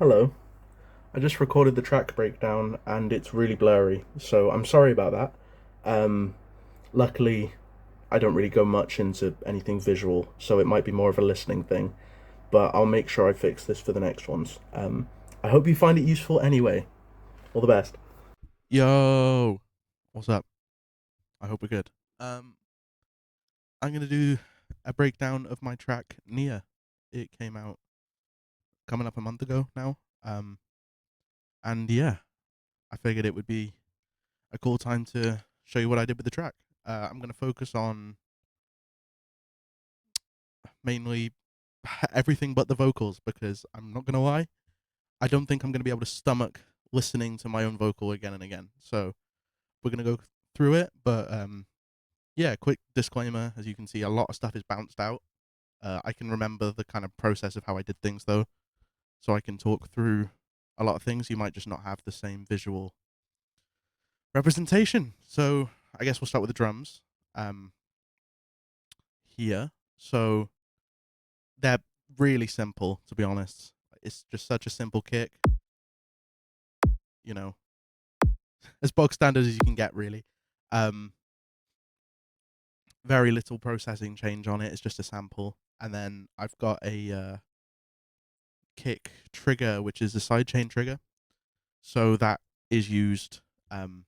Hello. I just recorded the track breakdown and it's really blurry, so I'm sorry about that. Um, Luckily, I don't really go much into anything visual, so it might be more of a listening thing, but I'll make sure I fix this for the next ones. I hope you find it useful anyway. All the best. Yo, what's up? I hope we're good. Um, I'm gonna do a breakdown of my track Nia. It came out coming up a month ago now. And yeah, I figured it would be a cool time to show you what I did with the track. I'm gonna focus on mainly everything but the vocals because I'm not gonna lie, I don't think I'm gonna be able to stomach listening to my own vocal again and again. So we're gonna go through it, but yeah, quick disclaimer. As you can see, a lot of stuff is bounced out. I can remember the kind of process of how I did things though, so I can talk through a lot of things. You might just not have the same visual representation. So I guess we'll start with the drums. Um, Here, so they're really simple to be honest. It's just such a simple kick, you know, as bog standard as you can get really. Um, very little processing change on it. It's just a sample, and then I've got a kick trigger, which is a sidechain trigger. So that is used um,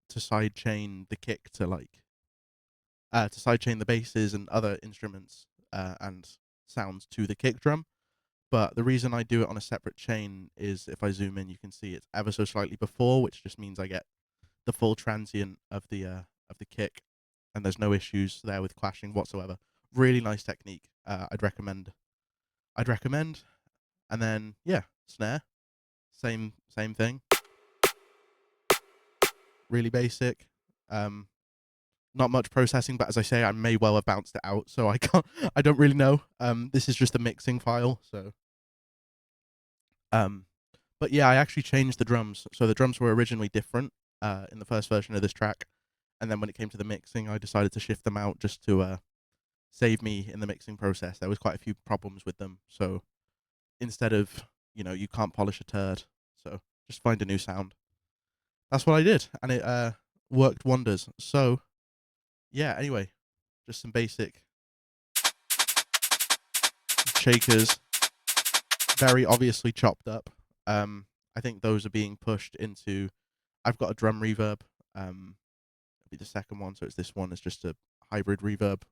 to sidechain the kick to sidechain the basses and other instruments and sounds to the kick drum. But the reason I do it on a separate chain is if I zoom in, you can see it's ever so slightly before, which just means I get the full transient of the kick, and there's no issues there with clashing whatsoever. Really nice technique. I'd recommend. I'd recommend. And then yeah, snare, same thing. Really basic. Um, Not much processing, but as I say, I may well have bounced it out, so I can't. I don't really know. This is just a mixing file, so um, but yeah, I actually changed the drums. So the drums were originally different in the first version of this track, and then when it came to the mixing, I decided to shift them out just to save me in the mixing process. There was quite a few problems with them, so instead of you can't polish a turd, so just find a new sound. That's what I did, and it worked wonders. So yeah, anyway, just some basic shakers, very obviously chopped up. I think those are being pushed into. I've got a drum reverb. It'll be the second one, so it's this one. It's just a hybrid reverb.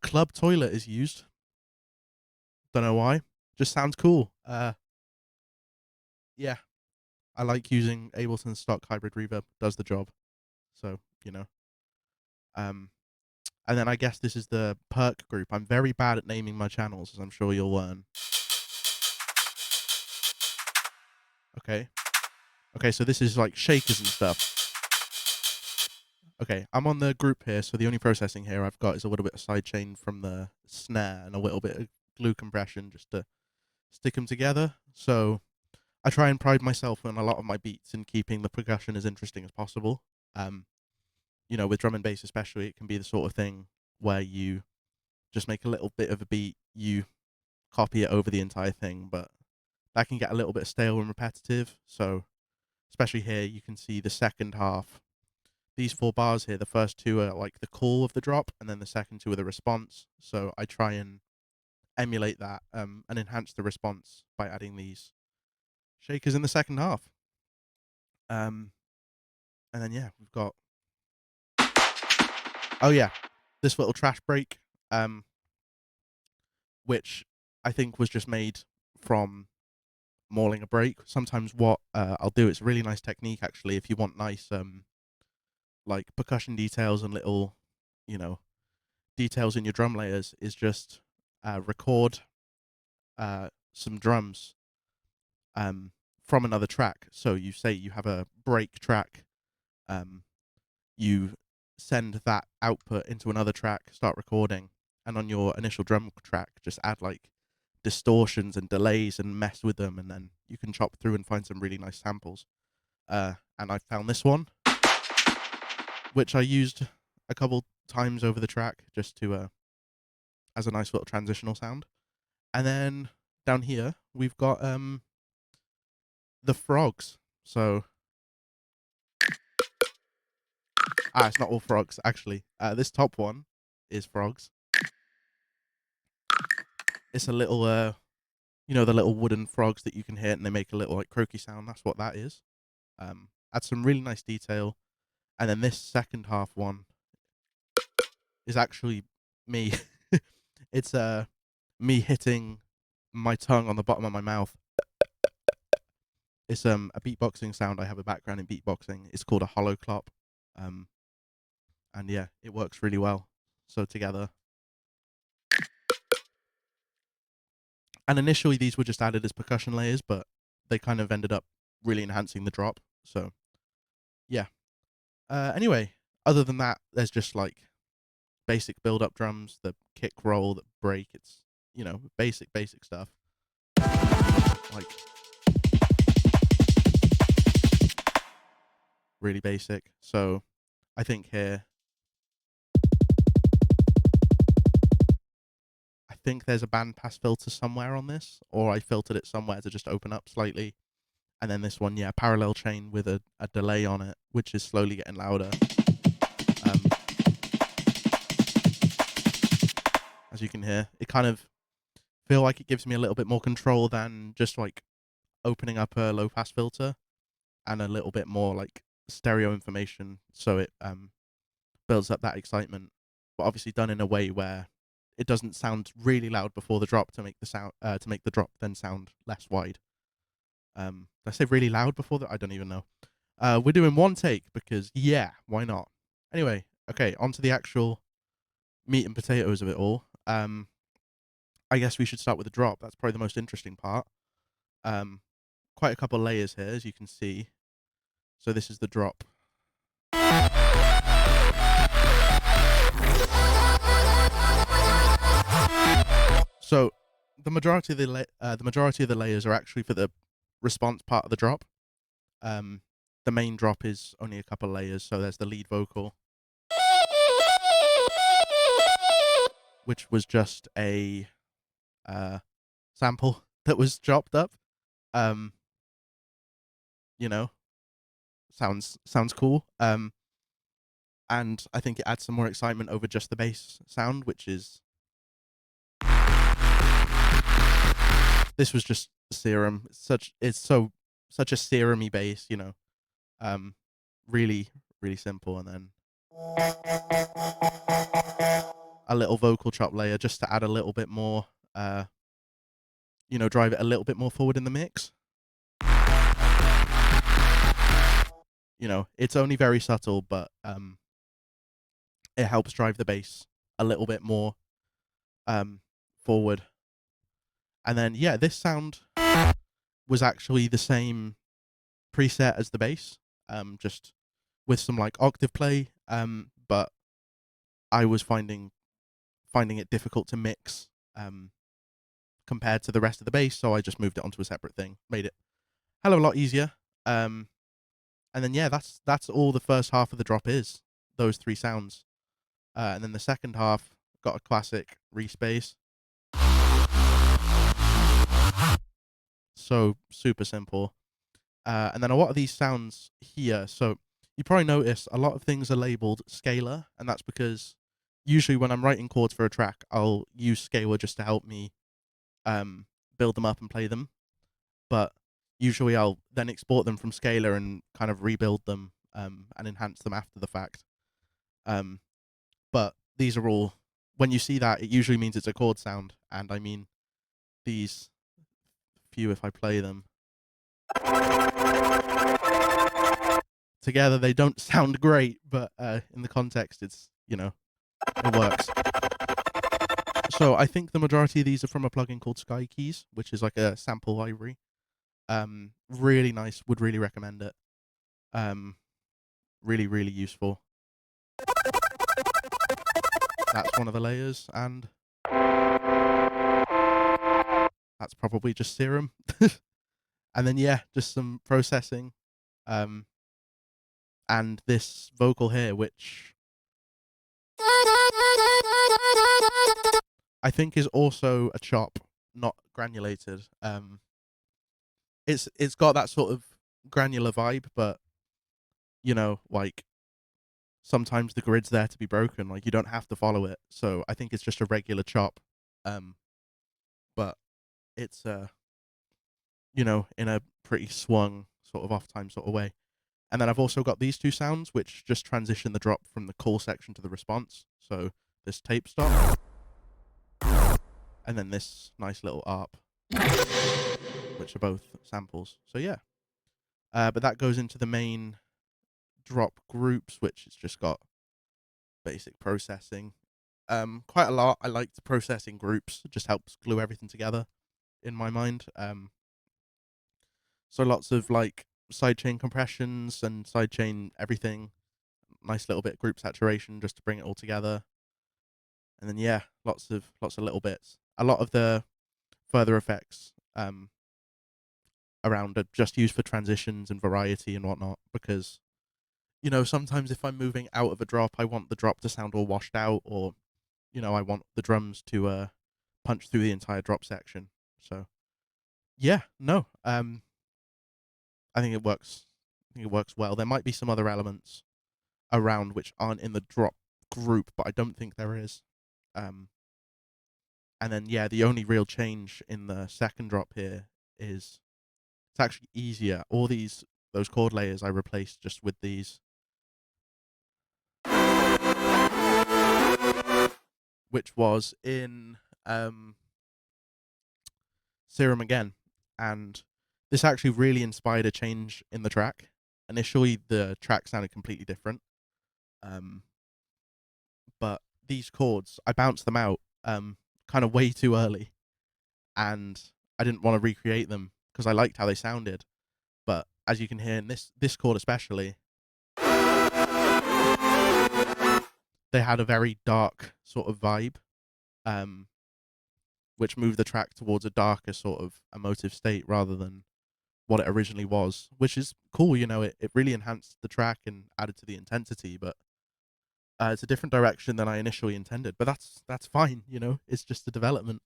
Club toilet is used. Don't know why. Just sounds cool. Yeah, I like using Ableton stock hybrid reverb. Does the job. So you know. Um, and then I guess this is the perk group. I'm very bad at naming my channels, as I'm sure you'll learn. Okay. Okay, so this is like shakers and stuff. Okay, I'm on the group here, so the only processing here I've got is a little bit of sidechain from the snare and a little bit of glue compression just to stick them together. So I try and pride myself on a lot of my beats in keeping the percussion as interesting as possible. Um, with drum and bass especially, it can be the sort of thing where you just make a little bit of a beat, you copy it over the entire thing, but that can get a little bit stale and repetitive. So especially here, you can see the second half. These four bars here, the first two are like the call of the drop, and then the second two are the response. So I try and emulate that and enhance the response by adding these shakers in the second half. Um, and then yeah, we've got yeah, this little trash break, um, which I think was just made from mauling a break. Sometimes what I'll do, it's a really nice technique actually. If you want nice like percussion details and little, you know, details in your drum layers, is just record some drums um, from another track. So you say you have a break track, um, you send that output into another track, start recording, and on your initial drum track, just add like distortions and delays and mess with them, and then you can chop through and find some really nice samples. And I found this one, which I used a couple times over the track just to as a nice little transitional sound. And then down here we've got the frogs. So it's not all frogs actually. This top one is frogs. It's a little the little wooden frogs that you can hit and they make a little like croaky sound. That's what that is. Adds some really nice detail. And then this second half one is actually me. It's me hitting my tongue on the bottom of my mouth. It's a beatboxing sound. I have a background in beatboxing. It's called a hollow clop. And yeah, it works really well. So together. And initially these were just added as percussion layers, but they kind of ended up really enhancing the drop. So yeah. Anyway, other than that, there's just like basic build-up drums, the kick roll, the break. It's basic stuff. Like really basic. So I think here, I think there's a bandpass filter somewhere on this, or I filtered it somewhere to just open up slightly. And then this one, parallel chain with a delay on it, which is slowly getting louder. As you can hear, it kind of feel like it gives me a little bit more control than just like opening up a low pass filter, and a little bit more like stereo information, so it builds up that excitement, but obviously done in a way where it doesn't sound really loud before the drop to make the drop then sound less wide. Did I say really loud before that? I don't even know. We're doing one take because why not? Anyway, okay, on to the actual meat and potatoes of it all. I guess we should start with the drop. That's probably the most interesting part. Quite a couple layers here, as you can see. So this is the drop. So the majority of the layers are actually for the response part of the drop. The main drop is only a couple layers. So there's the lead vocal, which was just a sample that was chopped up. Sounds cool. And I think it adds some more excitement over just the bass sound, which is this was just serum. Such a serumy bass, really, really simple, and then a little vocal chop layer just to add a little bit more, drive it a little bit more forward in the mix. It's only very subtle, but it helps drive the bass a little bit more forward. And then this sound was actually the same preset as the bass, just with some like octave play. But I was finding it difficult to mix compared to the rest of the bass, so I just moved it onto a separate thing, made it a hell of a lot easier. And then that's all the first half of the drop is, those three sounds. And then the second half got a classic respace. So super simple. And then a lot of these sounds here, so you probably notice a lot of things are labeled scalar, and that's because usually when I'm writing chords for a track, I'll use scalar just to help me build them up and play them. But usually I'll then export them from scalar and kind of rebuild them and enhance them after the fact. But these are all, when you see that, it usually means it's a chord sound, and I mean these few, if I play them together, they don't sound great, but in the context, it works. So I think the majority of these are from a plugin called Sky Keys, which is like a sample library. Really nice. Would really recommend it. Really, really useful. That's one of the layers, and that's probably just serum. And then just some processing. And this vocal here, which I think is also a chop, not granulated. It's got that sort of granular vibe, but like sometimes the grid's there to be broken. Like you don't have to follow it. So I think it's just a regular chop, um, but it's in a pretty swung sort of off time sort of way. And then I've also got these two sounds which just transition the drop from the call section to the response. So this tape stop, and then this nice little ARP, which are both samples. So yeah, but that goes into the main drop groups, which has just got basic processing. Quite a lot. I liked processing groups. It just helps glue everything together in my mind. So lots of like sidechain compressions and sidechain everything. Nice little bit of group saturation just to bring it all together. And then yeah, lots of little bits. A lot of the further effects around are just used for transitions and variety and whatnot, because sometimes if I'm moving out of a drop, I want the drop to sound all washed out, or I want the drums to punch through the entire drop section. So yeah, no, I think it works. I think it works well. There might be some other elements around which aren't in the drop group, but I don't think there is. And then yeah, the only real change in the second drop here is it's actually easier. All those chord layers I replaced just with these, which was in Serum again, and this actually really inspired a change in the track. Initially, the track sounded completely different, but these chords, I bounced them out kind of way too early, and I didn't want to recreate them because I liked how they sounded. But as you can hear in this chord especially, they had a very dark sort of vibe, which moved the track towards a darker sort of emotive state rather than what it originally was, which is cool. It really enhanced the track and added to the intensity, but it's a different direction than I initially intended. But that's fine. It's just a development.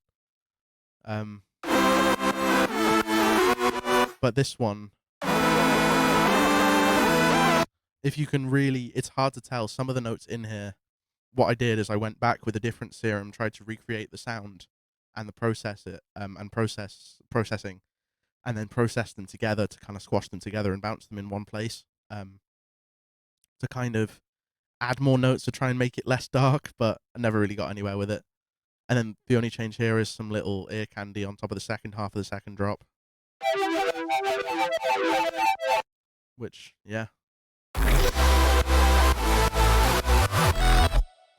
But this one, if you can really, it's hard to tell some of the notes in here. What I did is I went back with a different serum, tried to recreate the sound and the processing, and then process them together to kind of squash them together and bounce them in one place, to kind of add more notes to try and make it less dark, but I never really got anywhere with it. And then the only change here is some little ear candy on top of the second half of the second drop, which, yeah,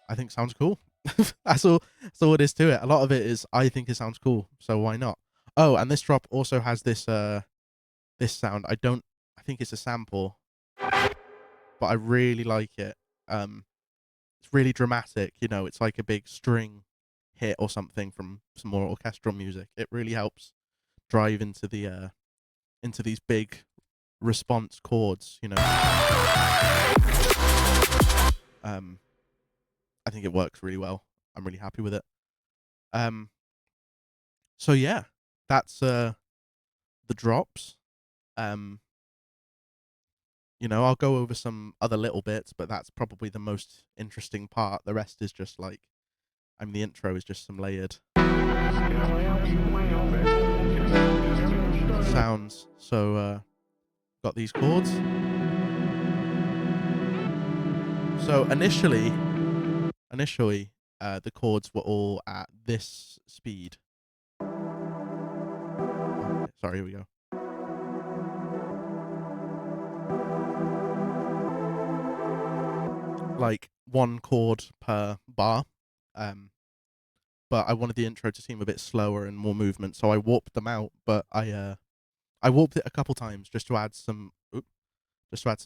I think sounds cool. That's all it is to it. A lot of it is I think it sounds cool, so why not? Oh, and this drop also has this sound. I think it's a sample, but I really like it. It's really dramatic. It's like a big string hit or something from some more orchestral music. It really helps drive into into these big response chords. I think it works really well. I'm really happy with it. So yeah, that's the drops. I'll go over some other little bits, but that's probably the most interesting part. The rest is just like, the intro is just some layered sounds. So, got these chords. So initially, the chords were all at this speed. Okay, sorry, here we go. Like one chord per bar. But I wanted the intro to seem a bit slower and more movement, so I warped them out. But I warped it a couple times just to add some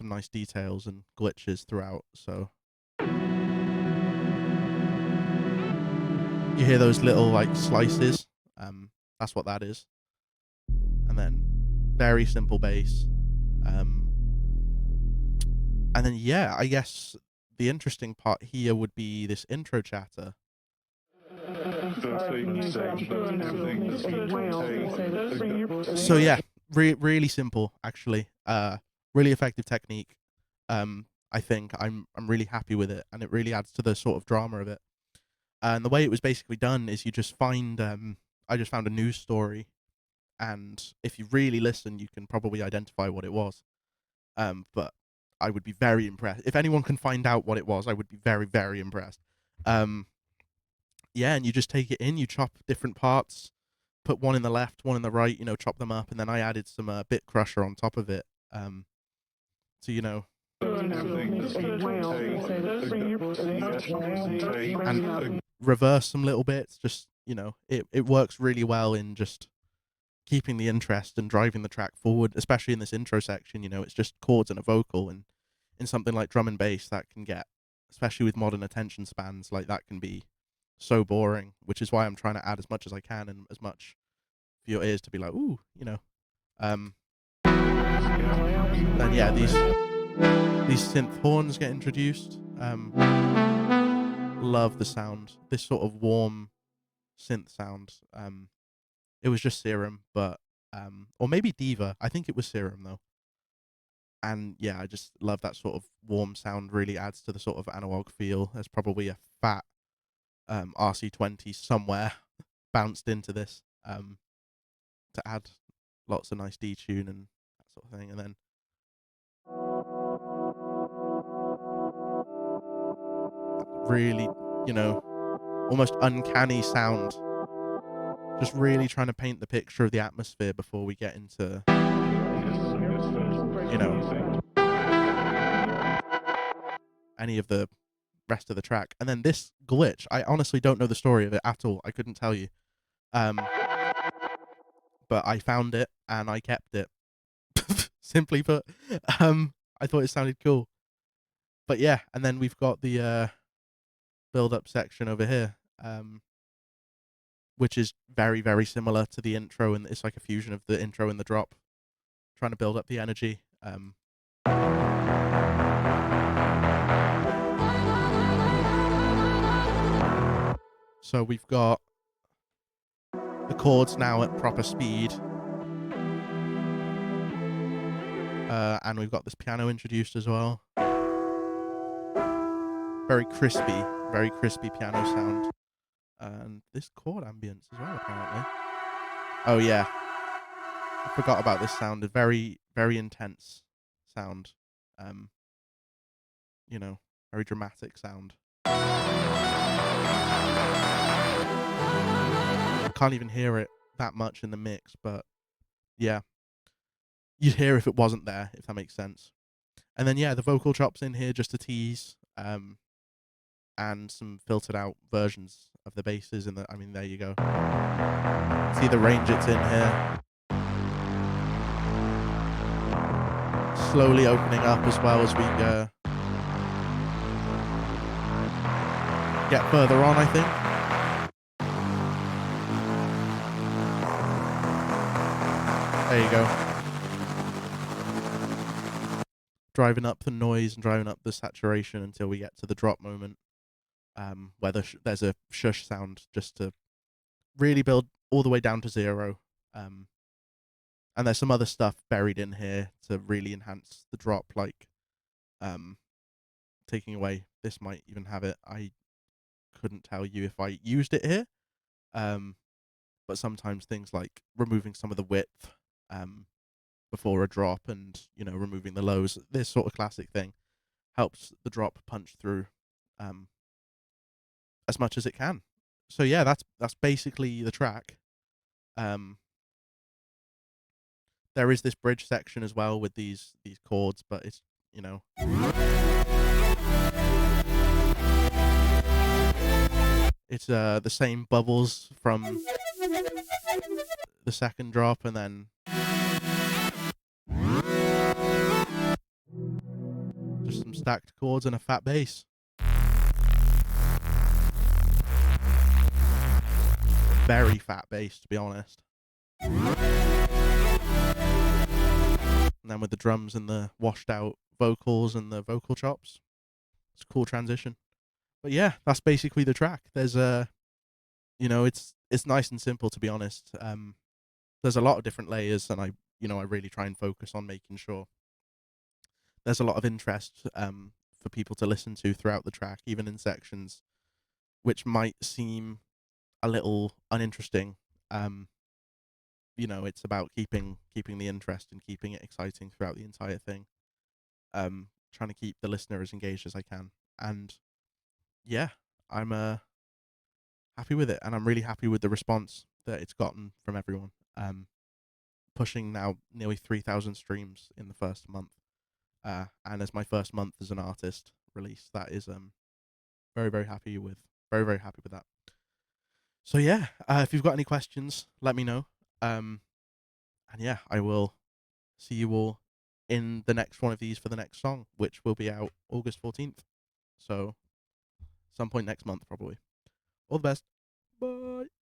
nice details and glitches throughout. So you hear those little like slices. That's what that is. And then very simple bass. And then yeah, I guess the interesting part here would be this intro chatter. So yeah, really simple actually. Really effective technique. I think I'm really happy with it, and it really adds to the sort of drama of it. And the way it was basically done is you just find I just found a news story, and if you really listen, you can probably identify what it was. But I would be very impressed if anyone can find out what it was. I would be very, very impressed. Um, yeah, and you just take it in, you chop different parts, put one in the left, one in the right, chop them up, and then I added some bit crusher on top of it. So and reverse some little bits. Just it works really well in just keeping the interest and driving the track forward, especially in this intro section. It's just chords and a vocal, and in something like drum and bass, that can get, especially with modern attention spans, like that can be so boring. Which is why I'm trying to add as much as I can and as much for your ears to be like, ooh, And yeah, these synth horns get introduced. Love the sound. This sort of warm synth sound. It was just Serum, but or maybe Diva. I think it was Serum though. And yeah, I just love that sort of warm sound. Really adds to the sort of analog feel. There's probably a fat RC20 somewhere bounced into this to add lots of nice detune and that sort of thing. And then really, almost uncanny sound. Just really trying to paint the picture of the atmosphere before we get into, any of the rest of the track. And then this glitch, I honestly don't know the story of it at all. I couldn't tell you. But I found it and I kept it. Simply put. I thought it sounded cool. But yeah, and then we've got the build-up section over here, which is very, very similar to the intro, and it's like a fusion of the intro and the drop, trying to build up the energy. So we've got the chords now at proper speed, and we've got this piano introduced as well. Very crispy piano sound. And this chord ambience as well, apparently. Oh yeah, I forgot about this sound. A very, very intense sound. Very dramatic sound. I can't even hear it that much in the mix, but yeah, you'd hear if it wasn't there, if that makes sense. And then yeah, the vocal chops in here just to tease, and some filtered out versions of the basses. And there you go. See the range it's in here. Slowly opening up as well as we get further on, I think. There you go. Driving up the noise and driving up the saturation until we get to the drop moment, where there's a shush sound just to really build all the way down to 0. And there's some other stuff buried in here to really enhance the drop, like taking away. This might even have it. I couldn't tell you if I used it here, but sometimes things like removing some of the width before a drop, and removing the lows, this sort of classic thing, helps the drop punch through as much as it can. So yeah, that's basically the track. There is this bridge section as well with these chords, but it's it's the same bubbles from the second drop, and then just some stacked chords and a fat bass. Very fat bass, to be honest. And then with the drums and the washed out vocals and the vocal chops, it's a cool transition. But yeah, that's basically the track. There's It's nice and simple, to be honest. There's a lot of different layers, and I really try and focus on making sure there's a lot of interest for people to listen to throughout the track, even in sections which might seem a little uninteresting. Um, it's about keeping the interest and keeping it exciting throughout the entire thing. Trying to keep the listener as engaged as I can, and yeah, I'm happy with it, and I'm really happy with the response that it's gotten from everyone. Pushing now nearly 3,000 streams in the first month, and as my first month as an artist release, that is very very happy with, very very happy with that. So yeah, if you've got any questions, let me know. And yeah, I will see you all in the next one of these for the next song, which will be out August 14th. So some point next month, probably. All the best. Bye.